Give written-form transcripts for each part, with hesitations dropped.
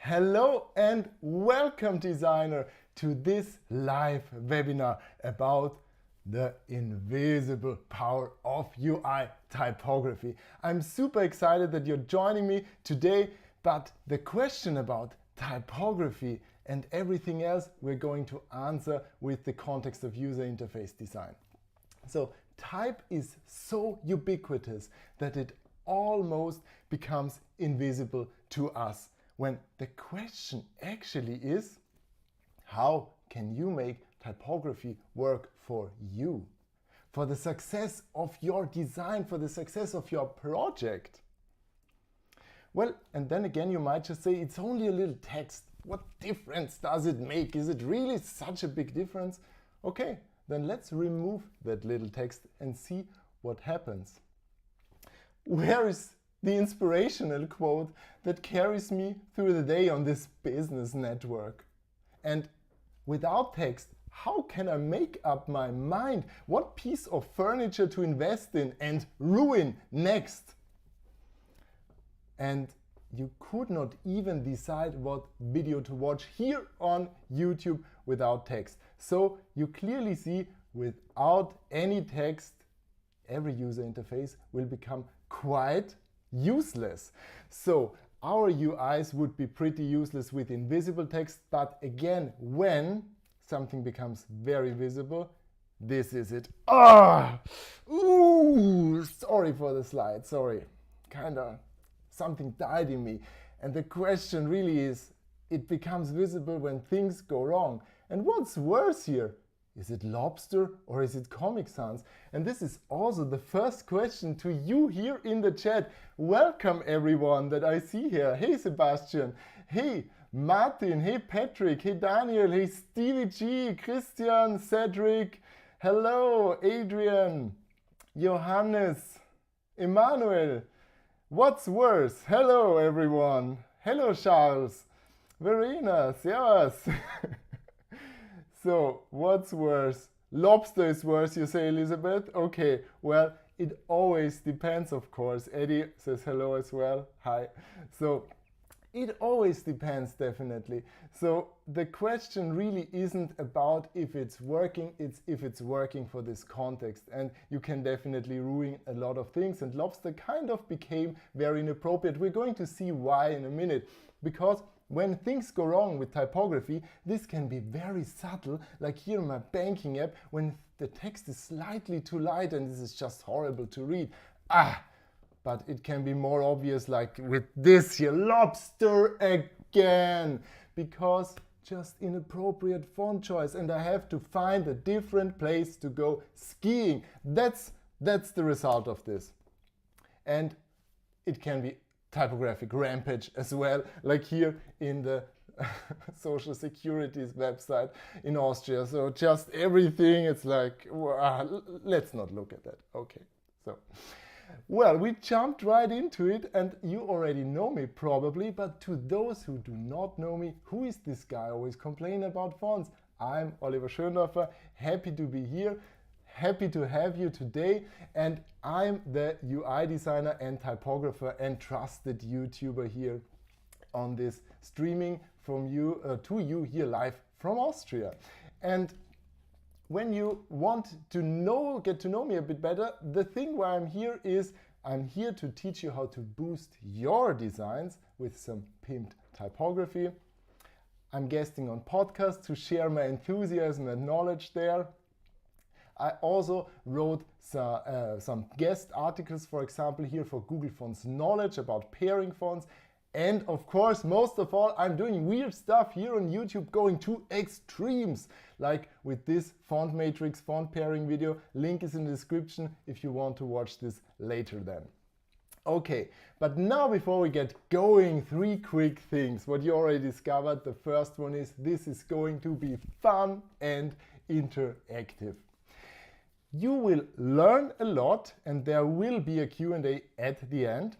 Hello and welcome, designer, to this live webinar about the invisible power of UI typography. I'm super excited that you're joining me today, but the question about typography and everything else we're going to answer with the context of user interface design. So type is so ubiquitous that it almost becomes invisible to us, when the question actually is, how can you make typography work for you? For the success of your design, for the success of your project? Well, and then again, you might just say, it's only a little text. What difference does it make? Is it really such a big difference? Okay, then let's remove that little text and see what happens. Where is the inspirational quote that carries me through the day on this business network? And without text, how can I make up my mind what piece of furniture to invest in and ruin next? And you could not even decide what video to watch here on YouTube without text. So you clearly see, without any text, every user interface will become quite useless. So our UIs would be pretty useless with invisible text, but again, when something becomes very visible, this is it. Ooh, sorry for the slide, sorry. Kinda something died in me. And the question really is, it becomes visible when things go wrong. And what's worse here? Is it Lobster or is it Comic Sans? And this is also the first question to you here in the chat. Welcome everyone that I see here. Hey Sebastian, hey Martin, hey Patrick, hey Daniel, hey Stevie G, Christian, Cedric, hello Adrian, Johannes, Emmanuel. What's worse? Hello everyone. Hello Charles, Verena, servus. So, what's worse? Lobster is worse, you say, Elizabeth? Okay, well, it always depends, of course. Eddie says hello as well. Hi. So, it always depends, definitely. So, the question really isn't about if it's working, it's if it's working for this context. And you can definitely ruin a lot of things. And Lobster kind of became very inappropriate. We're going to see why in a minute. Because when things go wrong with typography, this can be very subtle, like here in my banking app, when the text is slightly too light and this is just horrible to read. But it can be more obvious, like with this here, Lobster again, because just inappropriate font choice and I have to find a different place to go skiing. That's the result of this. And it can be typographic rampage as well, like here in the Social Security's website in Austria. So just everything, it's like, let's not look at that. Okay, so, well, we jumped right into it and you already know me probably, but to those who do not know me, who is this guy always complaining about fonts? I'm Oliver Schöndorfer, happy to be here. Happy to have you today, and I'm the UI designer and typographer and trusted YouTuber here on this streaming from you to you here live from Austria. And when you want to get to know me a bit better, the thing why I'm here is I'm here to teach you how to boost your designs with some pimped typography. I'm guesting on podcasts to share my enthusiasm and knowledge there. I also wrote some guest articles, for example, here for Google Fonts Knowledge about pairing fonts. And of course, most of all, I'm doing weird stuff here on YouTube, going to extremes, like with this font matrix font pairing video. Link is in the description if you want to watch this later then. Okay, but now before we get going, 3 quick things. What you already discovered, the first one is this is going to be fun and interactive. You will learn a lot and there will be a Q&A at the end.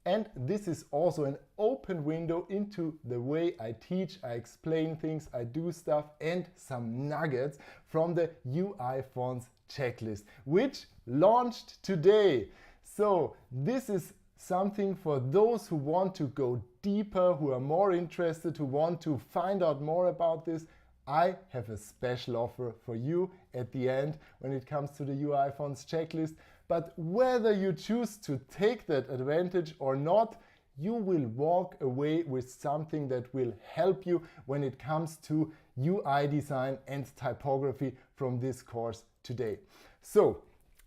And this is also an open window into the way I teach, I explain things, I do stuff, and some nuggets from the UI Fonts checklist, which launched today. So this is something for those who want to go deeper, who are more interested, who want to find out more about this. I have a special offer for you at the end when it comes to the UI fonts checklist. But whether you choose to take that advantage or not, you will walk away with something that will help you when it comes to UI design and typography from this course today. So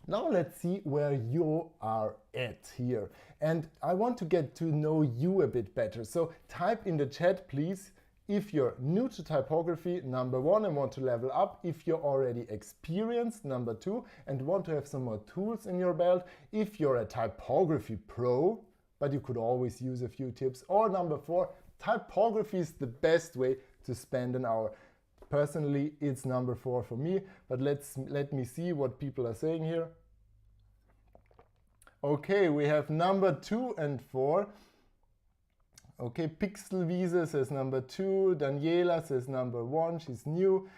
now let's see where you are at here. And I want to get to know you a bit better. So type in the chat, please, if you're new to typography, number 1, and want to level up. If you're already experienced, number 2, and want to have some more tools in your belt. If you're a typography pro, but you could always use a few tips. Or number 4, typography is the best way to spend an hour. Personally, it's number 4 for me, but let me see what people are saying here. Okay, we have number 2 and 4. Okay, Pixelwiese says number 2, Daniela says number 1, she's new.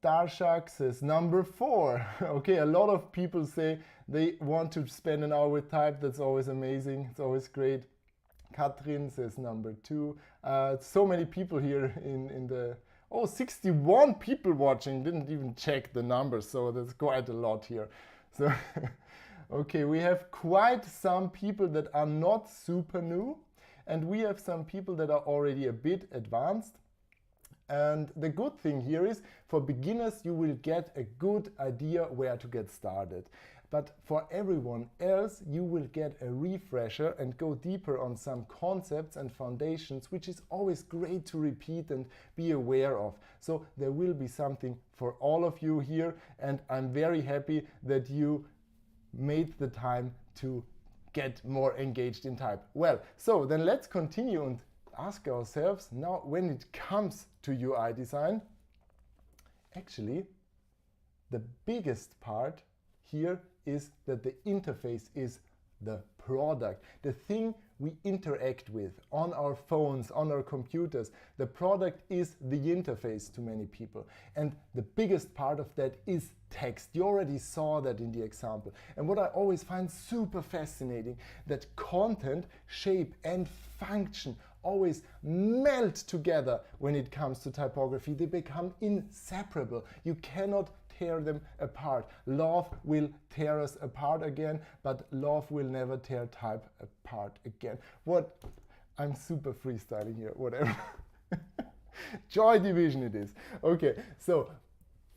Darshak says number 4. Okay, a lot of people say they want to spend an hour with type. That's always amazing, it's always great. Katrin says number 2. So many people here in the... Oh, 61 people watching. Didn't even check the numbers, so that's quite a lot here. So, okay, we have quite some people that are not super new, and we have some people that are already a bit advanced. And the good thing here is, for beginners, you will get a good idea where to get started. But for everyone else, you will get a refresher and go deeper on some concepts and foundations, which is always great to repeat and be aware of. So there will be something for all of you here, and I'm very happy that you made the time to get more engaged in type. Well, so then let's continue and ask ourselves now, when it comes to UI design, actually the biggest part here is that the interface is the product, the thing we interact with on our phones, on our computers. The product is the interface to many people, and the biggest part of that is text. You already saw that in the example. And what I always find super fascinating, that content, shape and function always melt together when it comes to typography. They become inseparable. You cannot tear them apart. Love will tear us apart again, but love will never tear type apart again. What? I'm super freestyling here, whatever. Joy Division it is. Okay, so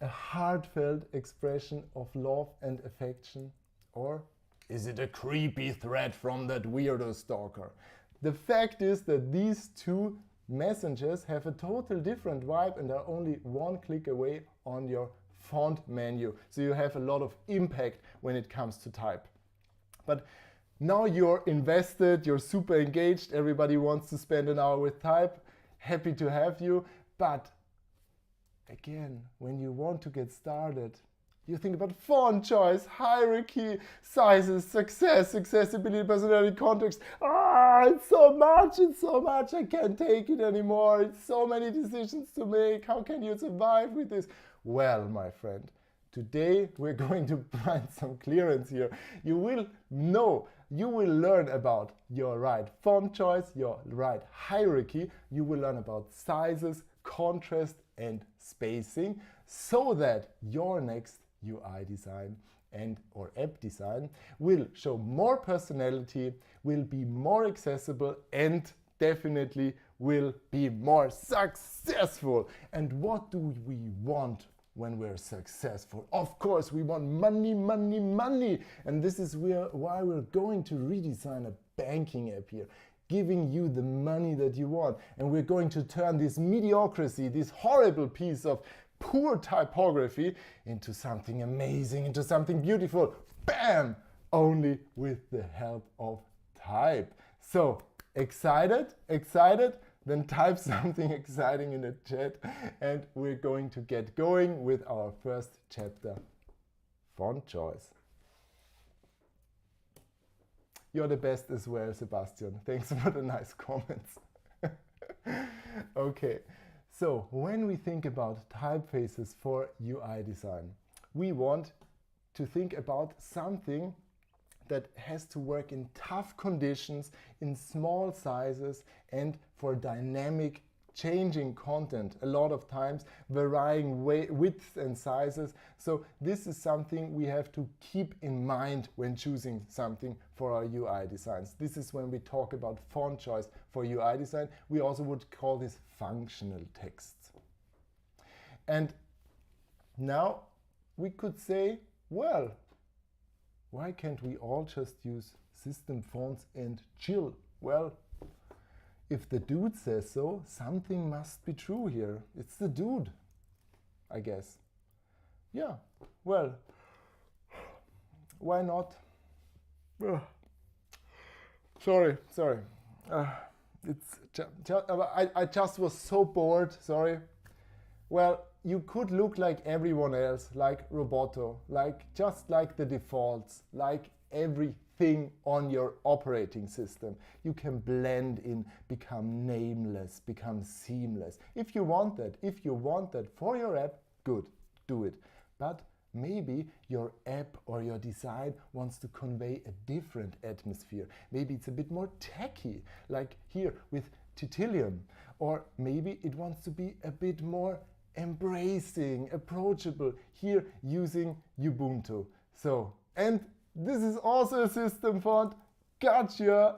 a heartfelt expression of love and affection, or is it a creepy threat from that weirdo stalker? The fact is that these two messengers have a total different vibe and are only one click away on your font menu. So you have a lot of impact when it comes to type. But now you're invested, you're super engaged, everybody wants to spend an hour with type. Happy to have you. But again, when you want to get started, you think about font choice, hierarchy, sizes, success, accessibility, personality, context. It's so much, I can't take it anymore. It's so many decisions to make. How can you survive with this? Well, my friend, today we're going to find some clearance here. You will learn about your right font choice, your right hierarchy. You will learn about sizes, contrast, and spacing, so that your next UI design and or app design will show more personality, will be more accessible, and definitely will be more successful. And what do we want when we're successful? Of course, we want money, money, money. And this is why we're going to redesign a banking app here, giving you the money that you want. And we're going to turn this mediocrity, this horrible piece of poor typography, into something amazing, into something beautiful. Bam! Only with the help of type. So, excited? Excited? Then type something exciting in the chat, and we're going to get going with our first chapter, font choice. You're the best as well, Sebastian. Thanks for the nice comments. Okay, so when we think about typefaces for UI design, we want to think about something that has to work in tough conditions, in small sizes, and for dynamic changing content, a lot of times varying widths and sizes. So this is something we have to keep in mind when choosing something for our UI designs. This is when we talk about font choice for UI design. We also would call this functional text. And now we could say, well, why can't we all just use system fonts and chill? Well, if the dude says so, something must be true here. It's the dude, I guess. Yeah, well, why not? Sorry. I just was so bored, sorry. Well, you could look like everyone else, like Roboto, just like the defaults, like everything on your operating system. You can blend in, become nameless, become seamless. If you want that for your app, good, do it. But maybe your app or your design wants to convey a different atmosphere. Maybe it's a bit more techy, like here with Titilium. Or maybe it wants to be a bit more embracing, approachable, here using Ubuntu. So, and this is also a system font. Gotcha,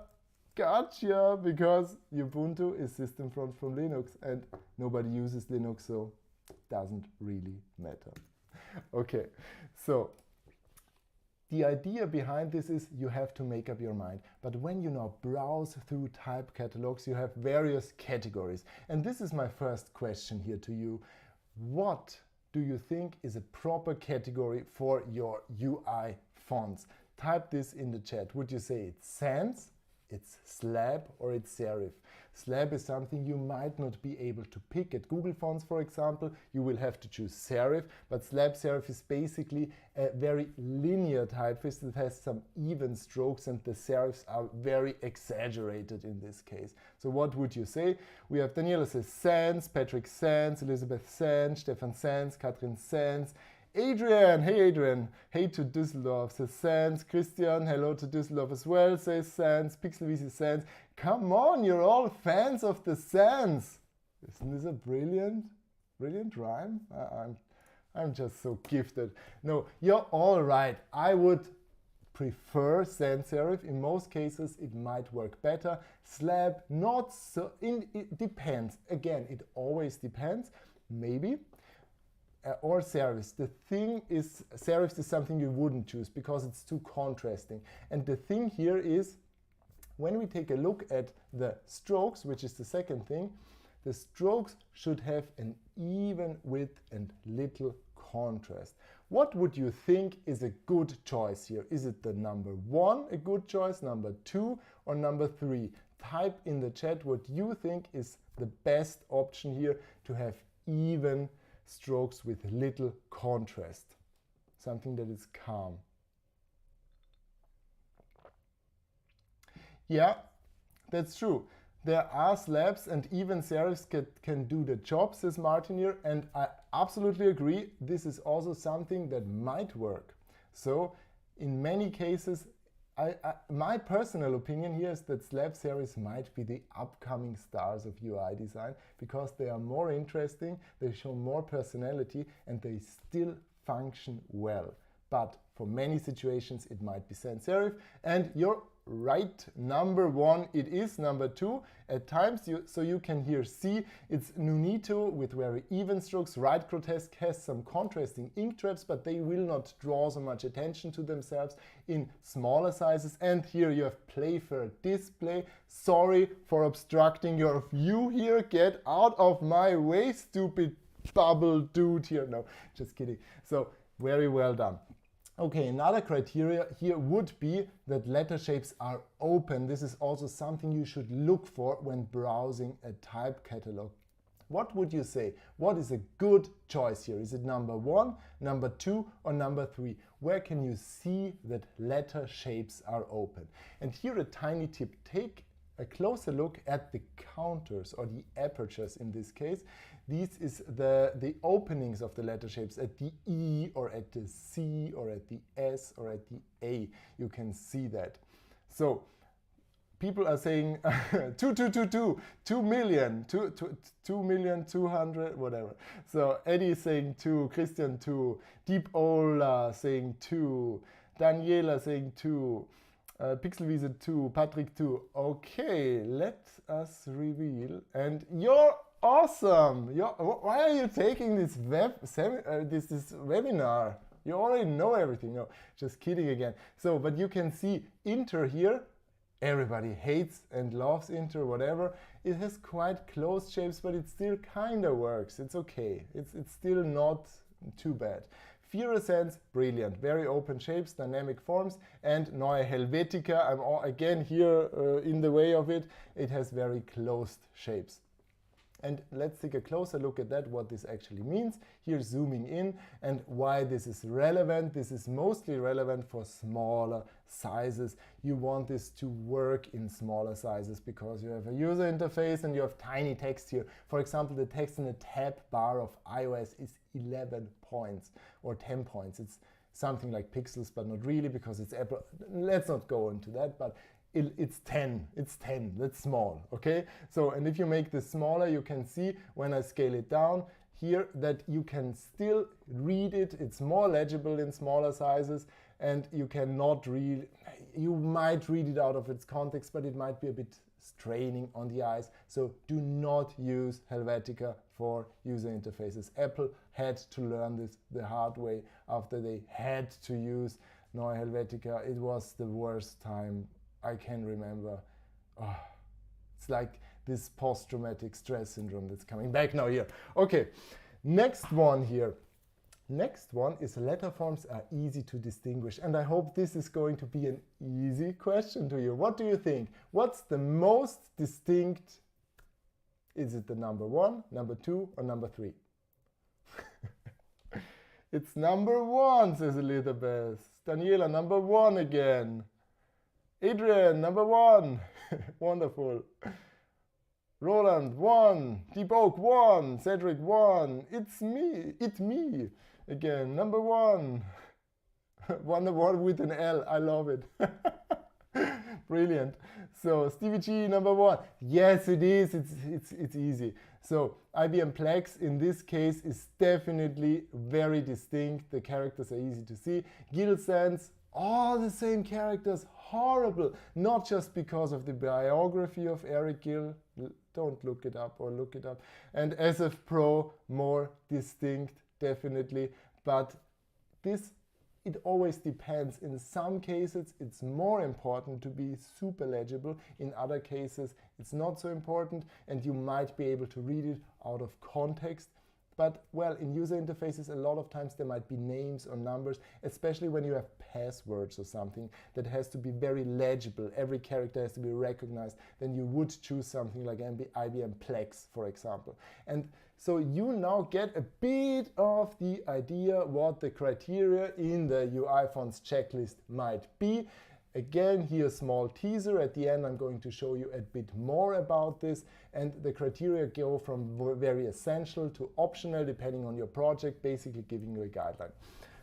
because Ubuntu is system font from Linux and nobody uses Linux, so doesn't really matter. Okay, so the idea behind this is you have to make up your mind. But when you now browse through type catalogs, you have various categories. And this is my first question here to you. What do you think is a proper category for your UI fonts? Type this in the chat. Would you say it's sans, it's slab, or it's serif? Slab is something you might not be able to pick. At Google Fonts, for example, you will have to choose serif, but slab serif is basically a very linear typeface that has some even strokes, and the serifs are very exaggerated in this case. So what would you say? We have Daniela says sans, Patrick sans, Elizabeth sans, Stefan sans, Katrin sans, Adrian, hey Adrian, hey to Düsseldorf, says sans, Christian, hello to Düsseldorf as well, says sans, Pixelvisi sans. Come on, you're all fans of the sans. Isn't this a brilliant rhyme? I'm just so gifted. No, you're all right. I would prefer sans serif. In most cases, it might work better. Slab, not so, it depends. Again, it always depends. Maybe. Or serifs. The thing is, serifs is something you wouldn't choose because it's too contrasting. And the thing here is, when we take a look at the strokes, which is the second thing, the strokes should have an even width and little contrast. What would you think is a good choice here? Is it the number 1 a good choice, number 2, or number 3? Type in the chat what you think is the best option here to have even strokes with little contrast. Something that is calm. Yeah, that's true. There are slabs and even serifs can do the job, says Martin here, and I absolutely agree. This is also something that might work. So in many cases, my personal opinion here is that slab serifs might be the upcoming stars of UI design because they are more interesting, they show more personality, and they still function well. But for many situations, it might be sans serif, and you're right, number 1 it is, number 2 at times, so you can here see it's Nunito with very even strokes. Right Grotesque has some contrasting ink traps, but they will not draw so much attention to themselves in smaller sizes. And here you have Playfair Display. Sorry for obstructing your view here, get out of my way, stupid bubble dude here. No, just kidding. So very well done. Okay, another criteria here would be that letter shapes are open. This is also something you should look for when browsing a type catalog. What would you say? What is a good choice here? Is it number 1, number 2, or number 3? Where can you see that letter shapes are open? And here a tiny tip. Take a closer look at the counters or the apertures in this case. This is the openings of the letter shapes at the E or at the C or at the S or at the A. You can see that. So people are saying 2 million, 2 million, 200, whatever. So Eddie is saying 2, Christian 2, Deep Ola saying 2, Daniela saying 2, Pixelwiese 2, Patrick 2. Okay, let us reveal. And you're awesome. Why are you taking this this webinar? You already know everything. No, just kidding again. So, but you can see Inter here. Everybody hates and loves Inter, whatever. It has quite closed shapes, but it still kind of works. It's okay. It's still not too bad. Fluorescence, brilliant. Very open shapes, dynamic forms. And Neue Helvetica, I'm again here in the way of it. It has very closed shapes. And let's take a closer look at that, what this actually means. Here zooming in and why this is relevant. This is mostly relevant for smaller sizes. You want this to work in smaller sizes because you have a user interface and you have tiny text here. For example, the text in the tab bar of iOS is 11 points or 10 points. It's something like pixels, but not really because it's Apple. Let's not go into that, but it's 10, that's small, okay? So, and if you make this smaller, you can see when I scale it down here that you can still read it. It's more legible in smaller sizes, and you cannot read, you might read it out of its context, but it might be a bit straining on the eyes. So do not use Helvetica for user interfaces. Apple had to learn this the hard way after they had to use Neue Helvetica. It was the worst time I can remember. Oh, it's like this post-traumatic stress syndrome that's coming back now here. Okay, next one here. Next one is letter forms are easy to distinguish. And I hope this is going to be an easy question to you. What do you think? What's the most distinct? Is it the number 1, number 2, or number 3? It's number 1, says Elizabeth. Daniela, number 1 again. Adrian, number 1. Wonderful. Roland, 1. Deep Oak, 1. Cedric, 1. It's me. Again, number 1. Wonder one with an L. I love it. Brilliant. So Stevie G, number 1. Yes, it is. It's easy. So IBM Plex in this case is definitely very distinct. The characters are easy to see. Gill Sans, all the same characters. Horrible. Not just because of the biography of Eric Gill. Don't look it up or look it up. And SF Pro, more distinct, definitely. But this, it always depends. In some cases, it's more important to be super legible. In other cases, it's not so important, and you might be able to read it out of context. But, well, in user interfaces, a lot of times there might be names or numbers, especially when you have passwords or something that has to be very legible. Every character has to be recognized. Then you would choose something like IBM Plex, for example. And so you now get a bit of the idea what the criteria in the UI fonts checklist might be. Again, here a small teaser. At the end, I'm going to show you a bit more about this. And the criteria go from very essential to optional, depending on your project, basically giving you a guideline.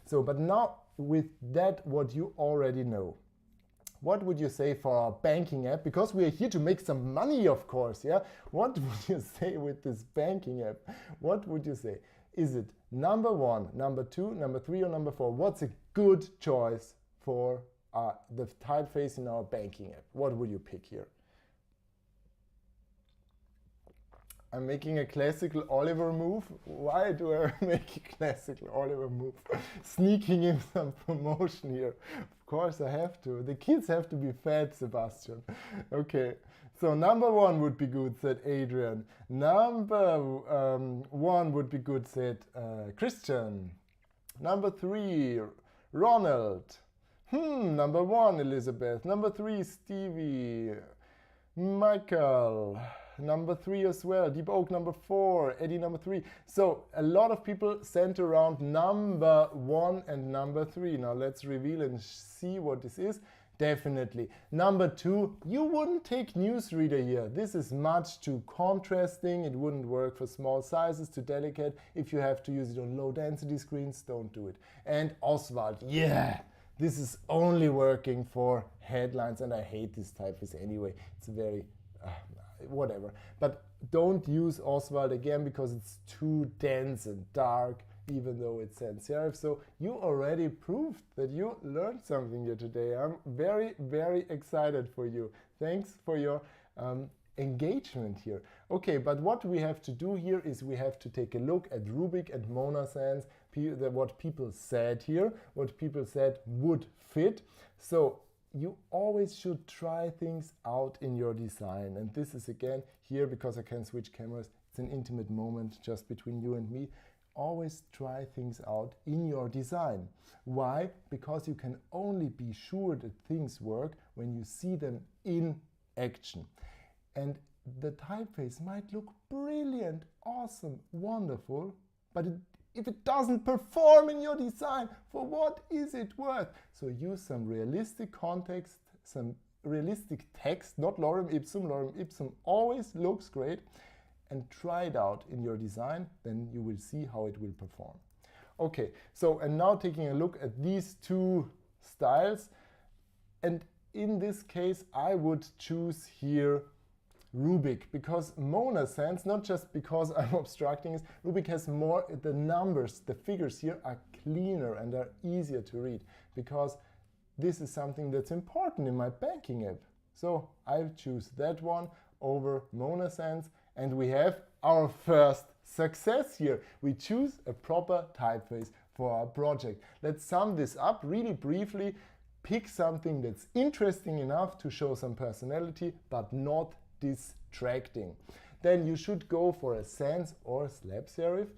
So, but now with that, what you already know, what would you say for our banking app? Because we are here to make some money, of course, yeah? What would you say with this banking app? What would you say? Is it number 1, number 2, number 3, or number 4? What's a good choice for the typeface in our banking app? What would you pick here? I'm making a classical Oliver move. Why do I make a classical Oliver move? Sneaking in some promotion here. Of course I have to. The kids have to be fed, Sebastian. Okay, so number 1 would be good, said Adrian. Number 1 would be good, said Christian. Number 3, Ronald. Number 1, Elizabeth. Number 3, Stevie. Michael. Number 3 as well. Deep Oak, number 4. Eddie, number 3. So a lot of people sent around number 1 and number 3. Now let's reveal and see what this is. Definitely. Number 2, you wouldn't take newsreader here. This is much too contrasting. It wouldn't work for small sizes, too delicate. If you have to use it on low density screens, don't do it. And Oswald, yeah, this is only working for headlines, and I hate this typeface anyway. It's very, whatever. But don't use Oswald again because it's too dense and dark, even though it's sans serif. So you already proved that you learned something here today. I'm very, very excited for you. Thanks for your engagement here. Okay, but what we have to do here is we have to take a look at Rubik and Mona Sans, what people said here, what people said would fit. So you always should try things out in your design. And this is again here, because I can switch cameras, it's an intimate moment just between you and me. Always try things out in your design. Why? Because you can only be sure that things work when you see them in action. And the typeface might look brilliant, awesome, wonderful, but if it doesn't perform in your design, for what is it worth? So use some realistic context, some realistic text, not lorem ipsum. Lorem ipsum always looks great. And try it out in your design, then you will see how it will perform. Okay, so and now taking a look at these two styles, and in this case I would choose here Rubik, because Mona Sans, not just because I'm obstructing, Rubik has more, the numbers, the figures here are cleaner and are easier to read, because this is something that's important in my banking app. So I'll choose that one over Mona Sans. And we have our first success here. We choose a proper typeface for our project. Let's sum this up really briefly. Pick something that's interesting enough to show some personality, but not distracting. Then you should go for a sans or slab serif.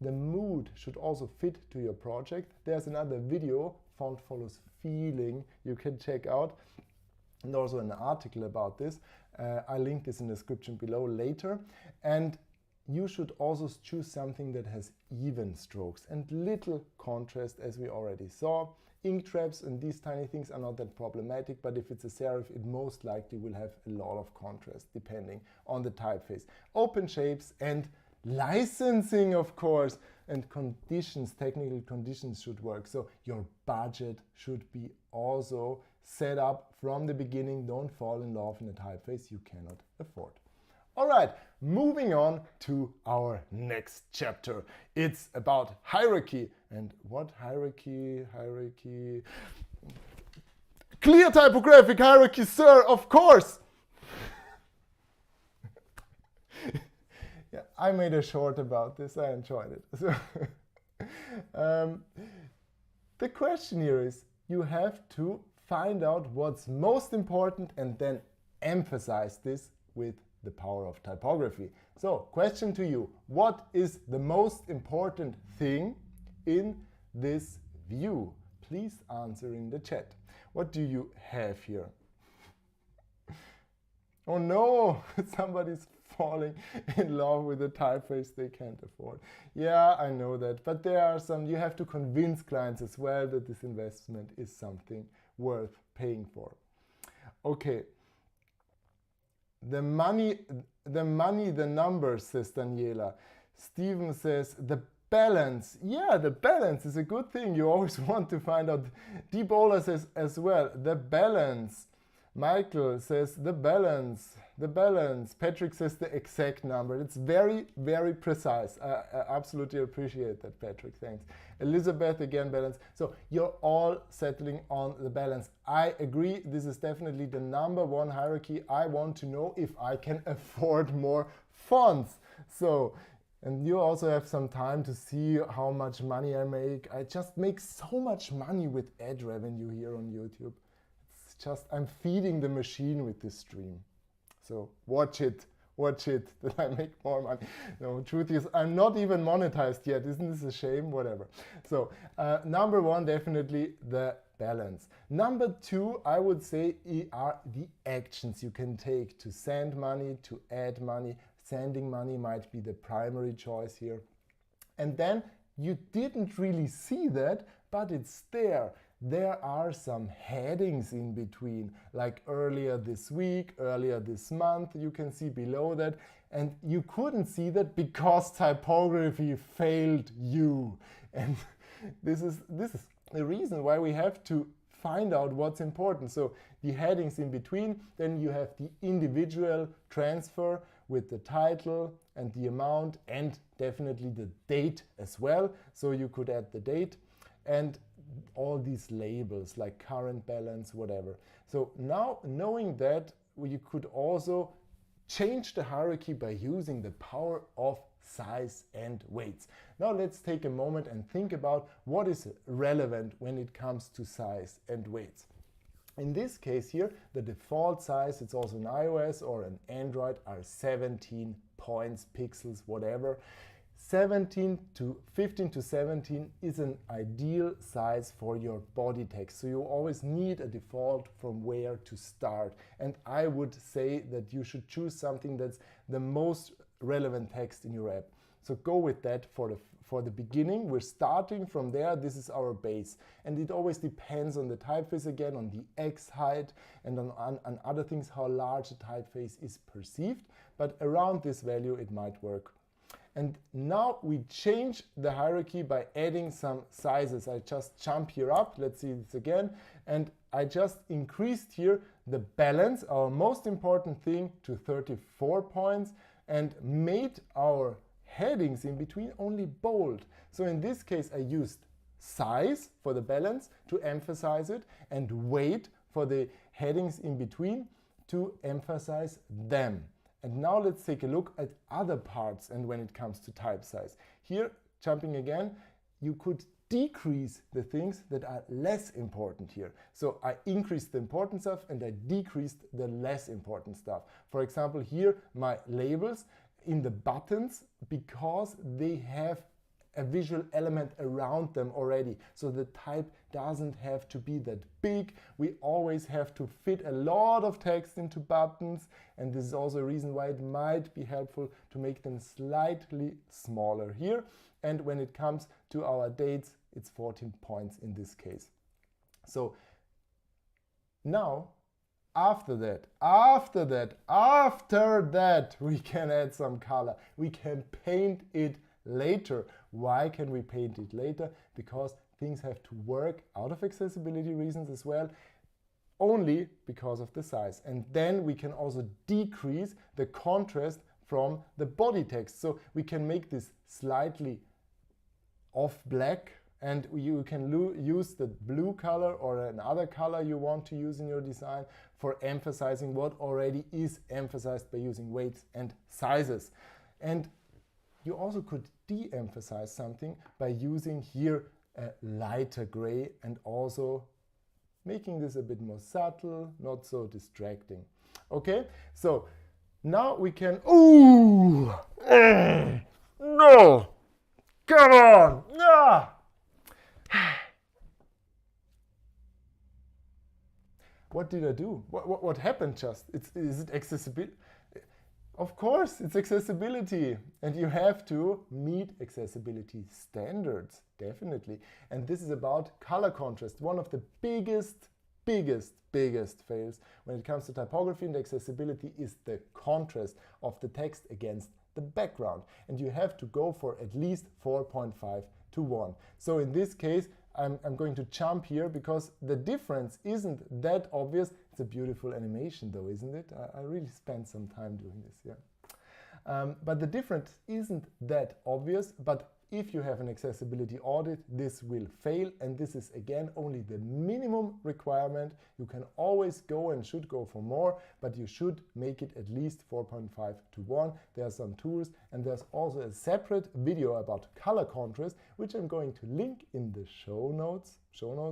The mood should also fit to your project. There's another video, Font Follows Feeling, you can check out. And also an article about this. I'll link this in the description below later. And you should also choose something that has even strokes and little contrast, as we already saw. Ink traps and these tiny things are not that problematic, but if it's a serif, it most likely will have a lot of contrast depending on the typeface. Open shapes and licensing, of course, and conditions, technical conditions should work. So your budget should be also set up from the beginning. Don't fall in love in a typeface you cannot afford. All right, moving on to our next chapter. It's about hierarchy. And what hierarchy? Hierarchy. Clear typographic hierarchy, sir, of course. Yeah, I made a short about this. I enjoyed it. So, the question here is, you have to find out what's most important and then emphasize this with the power of typography. So, question to you, what is the most important thing in this view? Please answer in the chat. What do you have here? Oh no, somebody's falling in love with a typeface they can't afford. Yeah, I know that, but there are some, you have to convince clients as well that this investment is something worth paying for. Okay, the money, the numbers, says Daniela. Steven says the balance. Yeah, the balance is a good thing. You always want to find out. Deep Ola says as well, the balance. Michael says the balance, the balance. Patrick says the exact number. It's very, very precise. I absolutely appreciate that, Patrick. Thanks. Elizabeth, again, balance. So you're all settling on the balance. I agree. This is definitely the #1 hierarchy. I want to know if I can afford more fonts. So, and you also have some time to see how much money I make. I just make so much money with ad revenue here on YouTube. Just, I'm feeding the machine with this stream. So watch it, that I make more money. No, truth is, I'm not even monetized yet. Isn't this a shame? Whatever. So #1, definitely the balance. #2, I would say, are the actions you can take to send money, to add money. Sending money might be the primary choice here. And then you didn't really see that, but it's there. there are some headings in between, like earlier this week, earlier this month. You can see below that, and you couldn't see that because typography failed you. And this is the reason why we have to find out what's important. So the headings in between, then you have the individual transfer with the title and the amount and definitely the date as well. So you could add the date and all these labels like current balance, whatever. So now knowing that, you could also change the hierarchy by using the power of size and weights. Now let's take a moment and think about what is relevant when it comes to size and weights. In this case here, the default size, it's also an iOS or an Android, are 17 points, pixels, whatever. 15 to 17 is an ideal size for your body text. So you always need a default from where to start. And I would say that you should choose something that's the most relevant text in your app. So go with that for the beginning. We're starting from there. This is our base. And it always depends on the typeface again, on the X height, and on other things, how large a typeface is perceived. But around this value, it might work. And now we change the hierarchy by adding some sizes. I just jump here up. Let's see this again. And I just increased here the balance, our most important thing, to 34 points and made our headings in between only bold. So in this case, I used size for the balance to emphasize it and weight for the headings in between to emphasize them. And now let's take a look at other parts and when it comes to type size. Here, jumping again, you could decrease the things that are less important here. So I increased the important stuff and I decreased the less important stuff. For example, here my labels in the buttons, because they have a visual element around them already. So the type doesn't have to be that big. We always have to fit a lot of text into buttons. And this is also a reason why it might be helpful to make them slightly smaller here. And when it comes to our dates, it's 14 points in this case. So now, after that, we can add some color. We can paint it later. Why can we paint it later? Because things have to work out of accessibility reasons as well, only because of the size. And then we can also decrease the contrast from the body text. So we can make this slightly off black, and you can use the blue color or another color you want to use in your design for emphasizing what already is emphasized by using weights and sizes. And you also could de-emphasize something by using here a lighter gray and also making this a bit more subtle, not so distracting. Okay, so now we can, no, come on, no. What did I do? What happened just? Is it accessibility? Of course, it's accessibility. And you have to meet accessibility standards, definitely. And this is about color contrast. One of the biggest fails when it comes to typography and accessibility is the contrast of the text against the background. And you have to go for at least 4.5 to 1. So in this case, I'm going to jump here because the difference isn't that obvious. It's a beautiful animation though, isn't it? I really spent some time doing this, yeah. But the difference isn't that obvious, but if you have an accessibility audit, this will fail, and this is again only the minimum requirement. You can always go and should go for more, but you should make it at least 4.5 to 1. There are some tools, and there's also a separate video about color contrast, which I'm going to link in the show notes,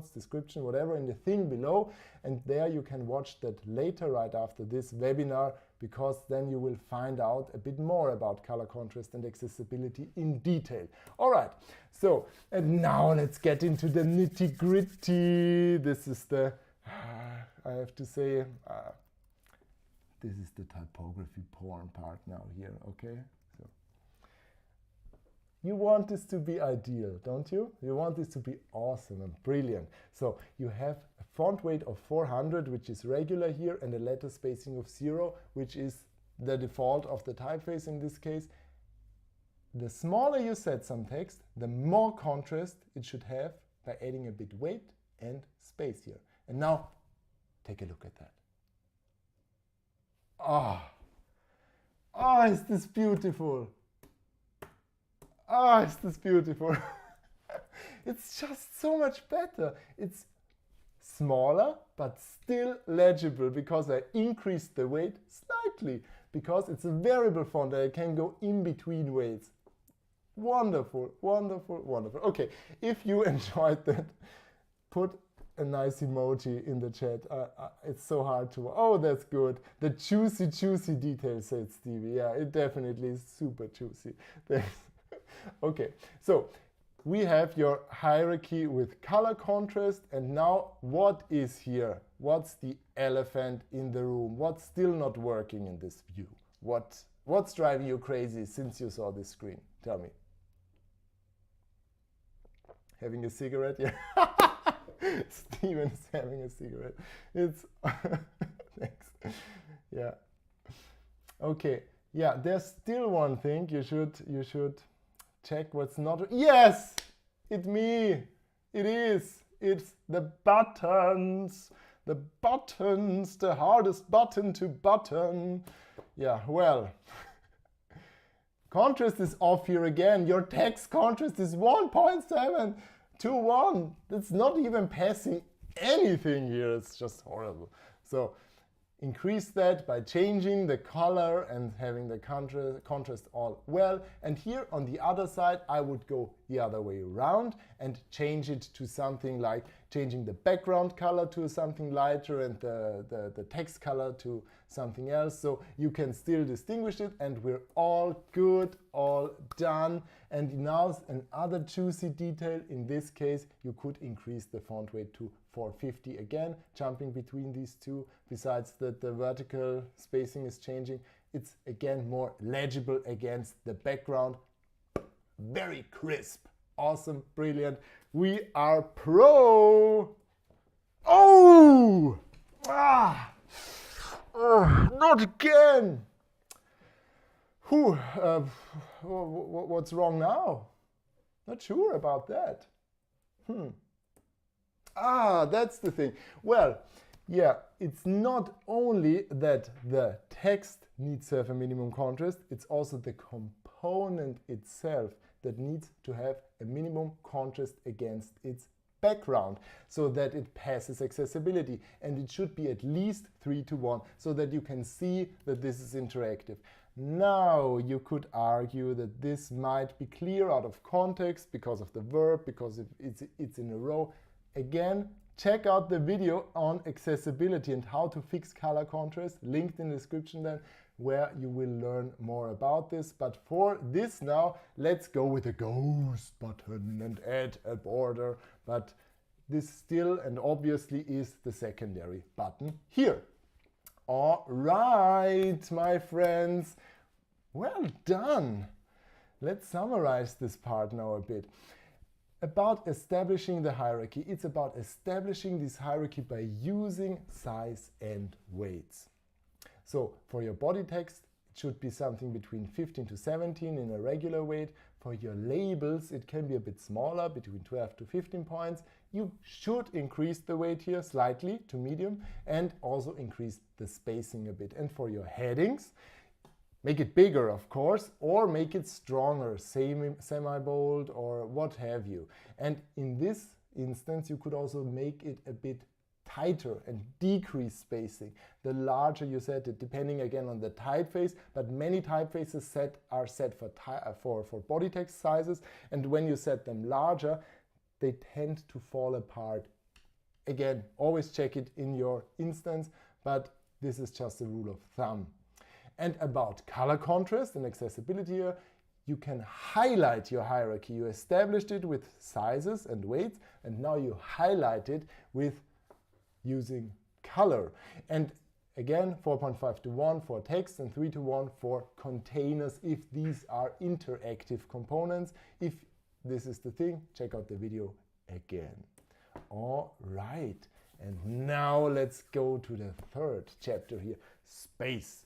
description, whatever, in the thing below, and there you can watch that later, right after this webinar, because then you will find out a bit more about color contrast and accessibility in detail. All right, so, and now let's get into the nitty-gritty. This is the, I have to say, this is the typography porn part now here, okay? So, You want this to be ideal, don't you? You want this to be awesome and brilliant. So you have a font weight of 400, which is regular here, and a letter spacing of 0, which is the default of the typeface in this case. The smaller you set some text, the more contrast it should have by adding a bit weight and space here. And now, take a look at that. Oh, is this beautiful? Oh, is this beautiful? It's just so much better. It's smaller, but still legible because I increased the weight slightly because it's a variable font that I can go in between weights. Wonderful, wonderful, wonderful. Okay, if you enjoyed that, put a nice emoji in the chat. It's so hard to... Oh, that's good. The juicy, juicy details, said Stevie. Yeah, it definitely is super juicy. Thanks. Okay, so we have your hierarchy with color contrast, and now what is here? What's the elephant in the room? What's still not working in this view? What's driving you crazy since you saw this screen? Tell me. Having a cigarette? Yeah. Steven is having a cigarette. It's thanks. Yeah. Okay. Yeah, there's still one thing you should check what's not. Yes! It's me. It is. It's the buttons. The buttons, the hardest button to button. Yeah, well. Contrast is off here again. Your text contrast is 1.7 to 1. That's not even passing anything here. It's just horrible. So increase that by changing the color and having the contrast all well. And here on the other side, I would go the other way around and change it to something like changing the background color to something lighter and the text color to something else. So you can still distinguish it, and we're all good, all done. And now another juicy detail. In this case, you could increase the font weight to 450 again, jumping between these two. Besides that the vertical spacing is changing, it's again more legible against the background. Very crisp. Awesome, brilliant. We are pro. Oh! Not again. What's wrong now? Not sure about that. That's the thing. Well, yeah, it's not only that the text needs to have a minimum contrast, it's also the component itself that needs to have a minimum contrast against its background so that it passes accessibility. And it should be at least 3:1 so that you can see that this is interactive. Now you could argue that this might be clear out of context because of the verb, because it's in a row. Again, check out the video on accessibility and how to fix color contrast, linked in the description then, where you will learn more about this. But for this now, let's go with the ghost button and add a border. But this still and obviously is the secondary button here. All right, my friends, well done. Let's summarize this part now a bit. About establishing the hierarchy. It's about establishing this hierarchy by using size and weights. So for your body text, it should be something between 15 to 17 in a regular weight. For your labels, it can be a bit smaller, between 12 to 15 points. You should increase the weight here slightly to medium and also increase the spacing a bit. And for your headings, make it bigger, of course, or make it stronger, semi-bold or what have you. And in this instance, you could also make it a bit tighter and decrease spacing. The larger you set it, depending again on the typeface, but many typefaces are set for body text sizes, and when you set them larger, they tend to fall apart. Again, always check it in your instance, but this is just a rule of thumb. And about color contrast and accessibility here, you can highlight your hierarchy. You established it with sizes and weights, and now you highlight it with using color. And again, 4.5 to 1 for text and 3 to 1 for containers if these are interactive components. If this is the thing, check out the video again. All right, and now let's go to the third chapter here, space,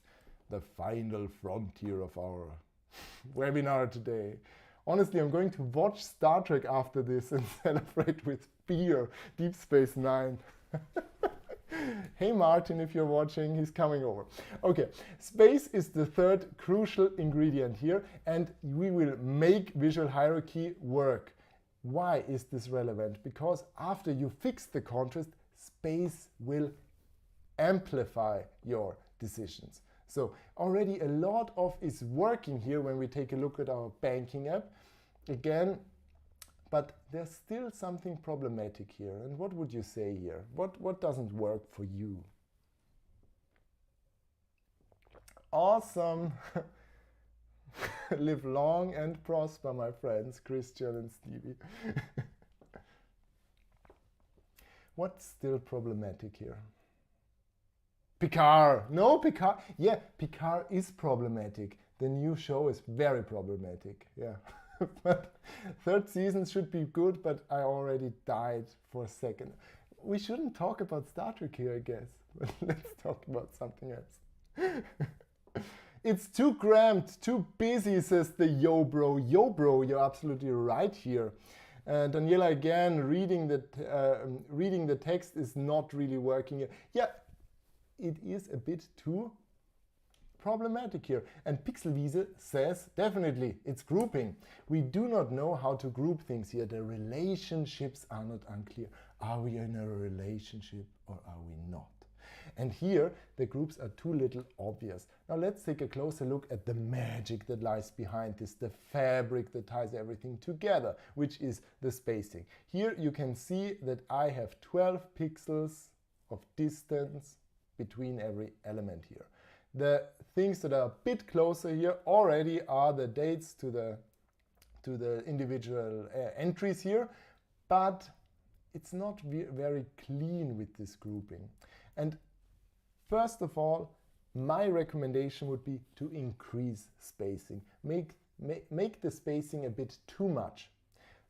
the final frontier of our webinar today. Honestly, I'm going to watch Star Trek after this and celebrate with beer, Deep Space Nine. Hey Martin, if you're watching, he's coming over. Okay, space is the third crucial ingredient here, and we will make visual hierarchy work. Why is this relevant? Because after you fix the contrast, space will amplify your decisions. So already a lot of is working here when we take a look at our banking app. Again, but there's still something problematic here. And what would you say here? What doesn't work for you? Awesome. Live long and prosper, my friends, Christian and Stevie. What's still problematic here? Picard. No, Picard. Yeah, Picard is problematic. The new show is very problematic. Yeah. But third season should be good, but I already died for a second. We shouldn't talk about Star Trek here, I guess. But let's talk about something else. It's too cramped, too busy, says the yo bro. Yo bro, you're absolutely right here. Daniela, again, reading the text is not really working here. Yeah, it is a bit too problematic here. And Pixelwiese says, definitely, it's grouping. We do not know how to group things here. The relationships are not unclear. Are we in a relationship or are we not? And here, the groups are too little obvious. Now let's take a closer look at the magic that lies behind this, the fabric that ties everything together, which is the spacing. Here you can see that I have 12 pixels of distance between every element here. The things that are a bit closer here already are the dates to the individual entries here, but it's not very clean with this grouping. And first of all, my recommendation would be to increase spacing. Make the spacing a bit too much.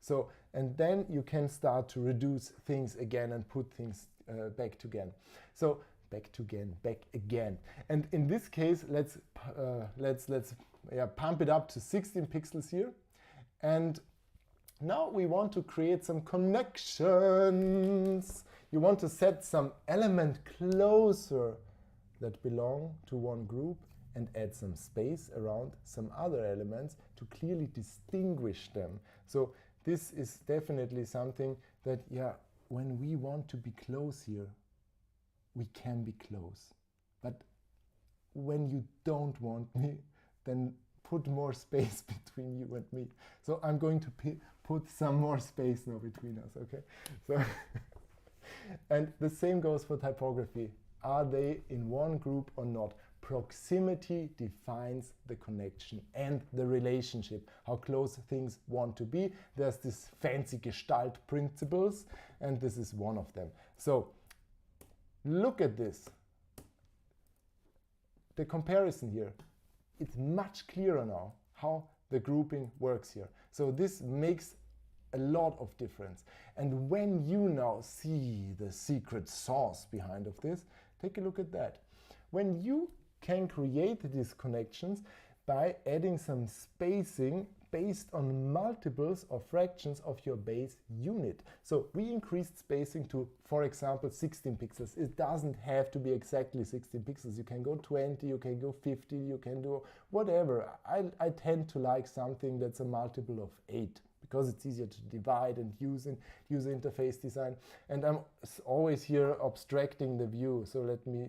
So, and then you can start to reduce things again and put things back again. So back again. And in this case, let's pump it up to 16 pixels here. And now we want to create some connections. You want to set some element closer that belong to one group and add some space around some other elements to clearly distinguish them. So this is definitely something that, yeah, when we want to be close here, we can be close. But when you don't want me, then put more space between you and me. So I'm going to put some more space now between us, okay? So and the same goes for typography. Are they in one group or not? Proximity defines the connection and the relationship, how close things want to be. There's this fancy Gestalt principles, and this is one of them. So look at this. The comparison here, it's much clearer now how the grouping works here. So this makes a lot of difference. And when you now see the secret sauce behind of this, take a look at that. When you can create these connections by adding some spacing based on multiples or fractions of your base unit. So we increased spacing to, for example, 16 pixels. It doesn't have to be exactly 16 pixels. You can go 20, you can go 50, you can do whatever. I tend to like something that's a multiple of 8 because it's easier to divide and use in user interface design. And I'm always here abstracting the view. So let me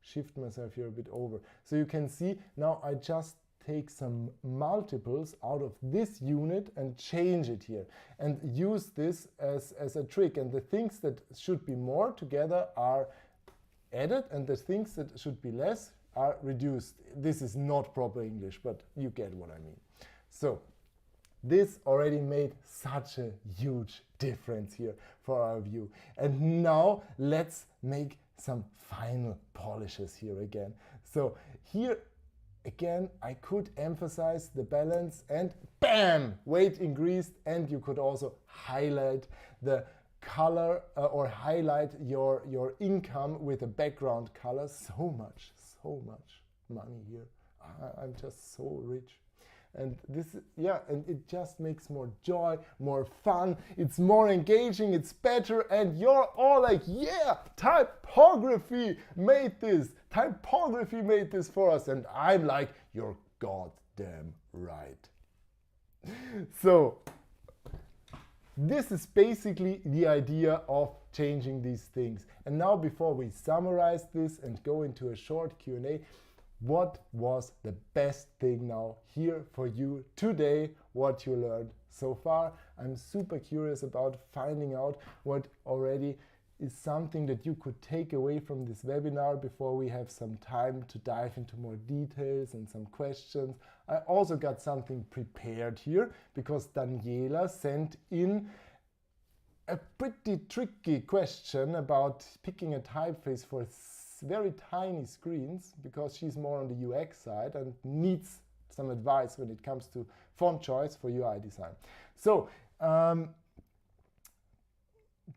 shift myself here a bit over. So you can see now I just take some multiples out of this unit and change it here and use this as a trick. And the things that should be more together are added and the things that should be less are reduced. This is not proper English, but you get what I mean. So this already made such a huge difference here for our view. And now let's make some final polishes here again. So here again, I could emphasize the balance and bam, weight increased, and you could also highlight the color or highlight your income with a background color. So much money here. I'm just so rich. And this, yeah, and it just makes more joy, more fun, it's more engaging, it's better, and you're all like, yeah, typography made this, typography made this for us, and I'm like, you're goddamn right. So, this is basically the idea of changing these things. And now before we summarize this and go into a short Q&A, what was the best thing now here for you today, what you learned so far? I'm super curious about finding out what already is something that you could take away from this webinar before we have some time to dive into more details and some questions. I also got something prepared here because Daniela sent in a pretty tricky question about picking a typeface for very tiny screens, because she's more on the UX side and needs some advice when it comes to font choice for UI design. So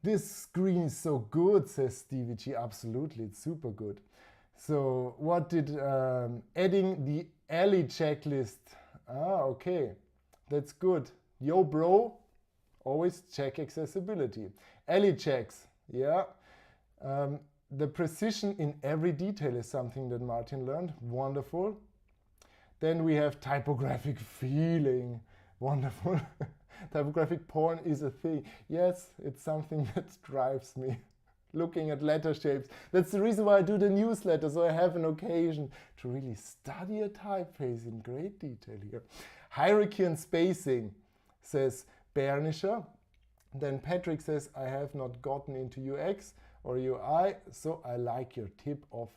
this screen is so good, says Stevie G. Absolutely, it's super good. So what did adding the alley checklist? Okay, that's good. Yo bro, always check accessibility. Alley checks, yeah. The precision in every detail is something that Martin learned. Wonderful. Then we have typographic feeling. Wonderful. Typographic porn is a thing. Yes, it's something that drives me. Looking at letter shapes. That's the reason why I do the newsletter, so I have an occasion to really study a typeface in great detail here. Hierarchy and spacing, says Bernischer. Then Patrick says, I have not gotten into UX or UI, so I like your tip of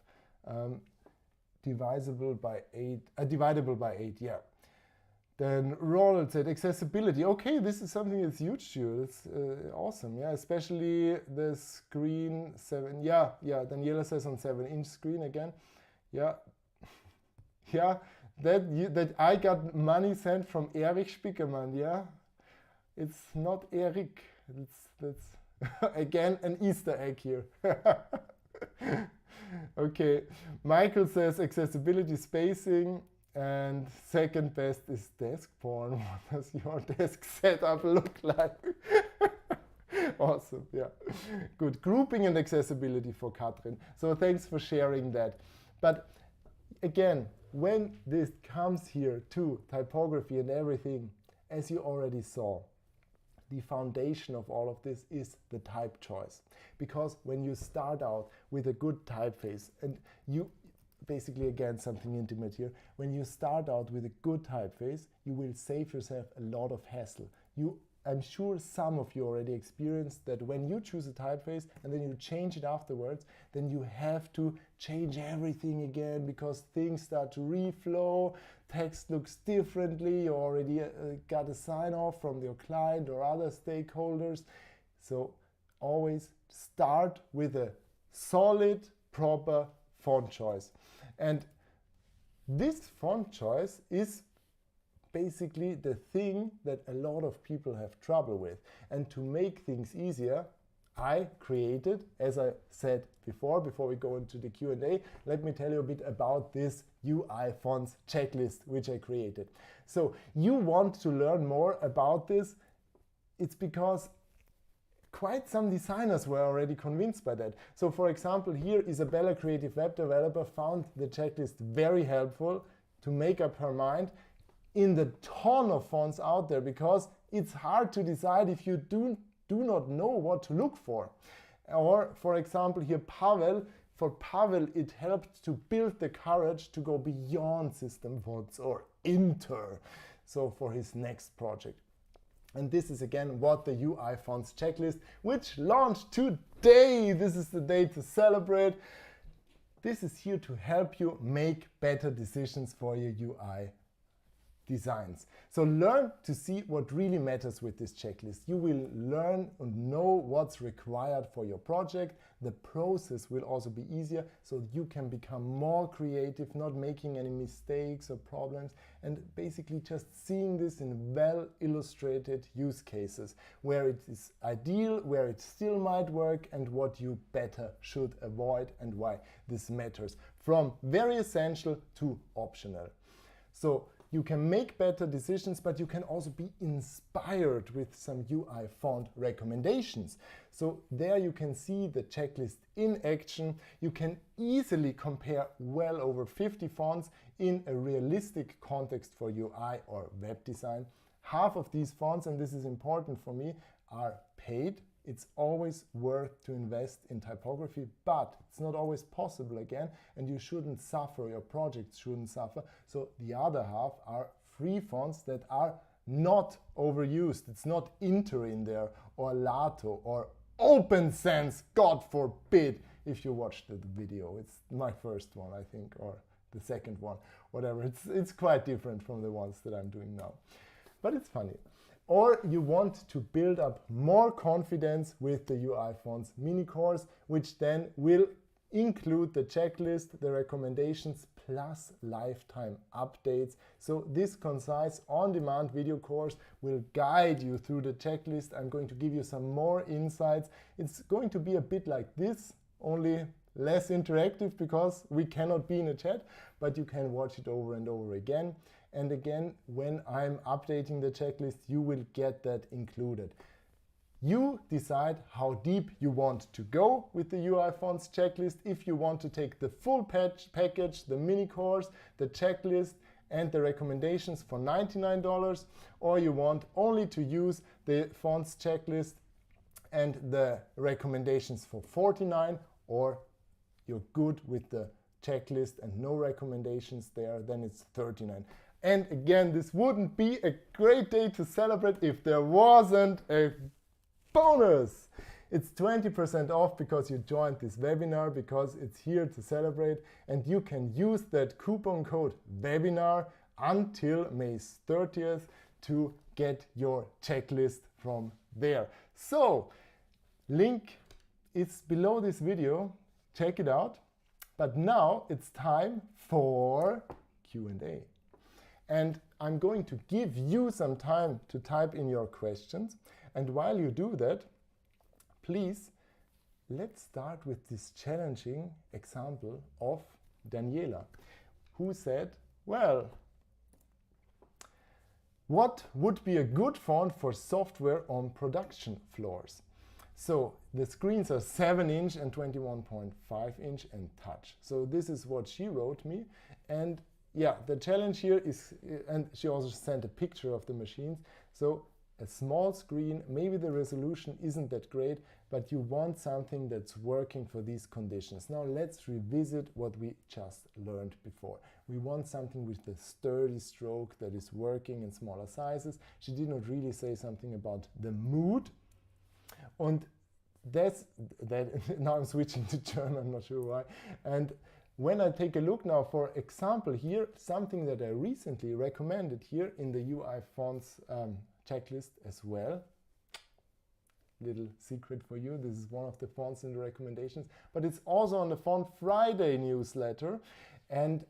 dividable by 8, yeah. Then Ronald said accessibility. Okay, this is something that's huge to you. It's awesome, yeah, especially the screen 7. Yeah, Daniela says on 7-inch screen again. Yeah, yeah, that I got money sent from Erich Spickermann, yeah. It's not Eric, that's again an Easter egg here. Okay, Michael says accessibility, spacing, and second best is desk porn. What does your desk setup look like? Awesome, yeah. Good. Grouping and accessibility for Katrin. So thanks for sharing that. But again, when this comes here to typography and everything, as you already saw, the foundation of all of this is the type choice. Because when you start out with a good typeface, and you basically, again, something intimate here, when you start out with a good typeface, you will save yourself a lot of hassle. I'm sure some of you already experienced that when you choose a typeface and then you change it afterwards, then you have to change everything again because things start to reflow, text looks differently, you already got a sign off from your client or other stakeholders. So always start with a solid, proper font choice. And this font choice is basically the thing that a lot of people have trouble with. And to make things easier, I created, as I said before we go into the Q&A, let me tell you a bit about this UI fonts checklist which I created. So you want to learn more about this, it's because quite some designers were already convinced by that. So for example, here Isabella, creative web developer, found the checklist very helpful to make up her mind in the ton of fonts out there, because it's hard to decide if you do not know what to look for. Or for example here Pavel, for Pavel it helped to build the courage to go beyond system fonts or inter, so for his next project. And this is again what the UI fonts checklist, which launched today. This is the day to celebrate. This is here to help you make better decisions for your UI designs. So learn to see what really matters with this checklist. You will learn and know what's required for your project. The process will also be easier, so you can become more creative, not making any mistakes or problems, and basically just seeing this in well illustrated use cases where it is ideal, where it still might work, and what you better should avoid and why this matters, from very essential to optional. So you can make better decisions, but you can also be inspired with some UI font recommendations. So there you can see the checklist in action. You can easily compare well over 50 fonts in a realistic context for UI or web design. Half of these fonts, and this is important for me, are paid. It's always worth to invest in typography, but it's not always possible again, and you shouldn't suffer, your projects shouldn't suffer. So the other half are free fonts that are not overused. It's not Inter in there, or Lato, or OpenSense, God forbid, if you watched the video. It's my first one, I think, or the second one, whatever. It's quite different from the ones that I'm doing now, but it's funny. Or you want to build up more confidence with the UI Fonts mini course, which then will include the checklist, the recommendations, plus lifetime updates. So this concise on-demand video course will guide you through the checklist. I'm going to give you some more insights. It's going to be a bit like this, only less interactive because we cannot be in a chat, but you can watch it over and over again. And again, when I'm updating the checklist, you will get that included. You decide how deep you want to go with the UI Fonts checklist. If you want to take the full package, the mini course, the checklist, and the recommendations for $99, or you want only to use the fonts checklist and the recommendations for $49, or you're good with the checklist and no recommendations there, then it's $39. And again, this wouldn't be a great day to celebrate if there wasn't a bonus. It's 20% off because you joined this webinar, because it's here to celebrate, and you can use that coupon code webinar until May 30th to get your checklist from there. So, link is below this video. Check it out. But now it's time for Q&A. And I'm going to give you some time to type in your questions. And while you do that, please, let's start with this challenging example of Daniela, who said, well, what would be a good font for software on production floors? So the screens are 7-inch and 21.5-inch and touch. So this is what she wrote me. And yeah, the challenge here is, and she also sent a picture of the machines. So a small screen, maybe the resolution isn't that great, but you want something that's working for these conditions. Now let's revisit what we just learned before. We want something with a sturdy stroke that is working in smaller sizes. She did not really say something about the mood. And that's that. Now I'm switching to German, I'm not sure why. And when I take a look now, for example here, something that I recently recommended here in the UI Fonts checklist as well. Little secret for you, this is one of the fonts in the recommendations, but it's also on the Font Friday newsletter. And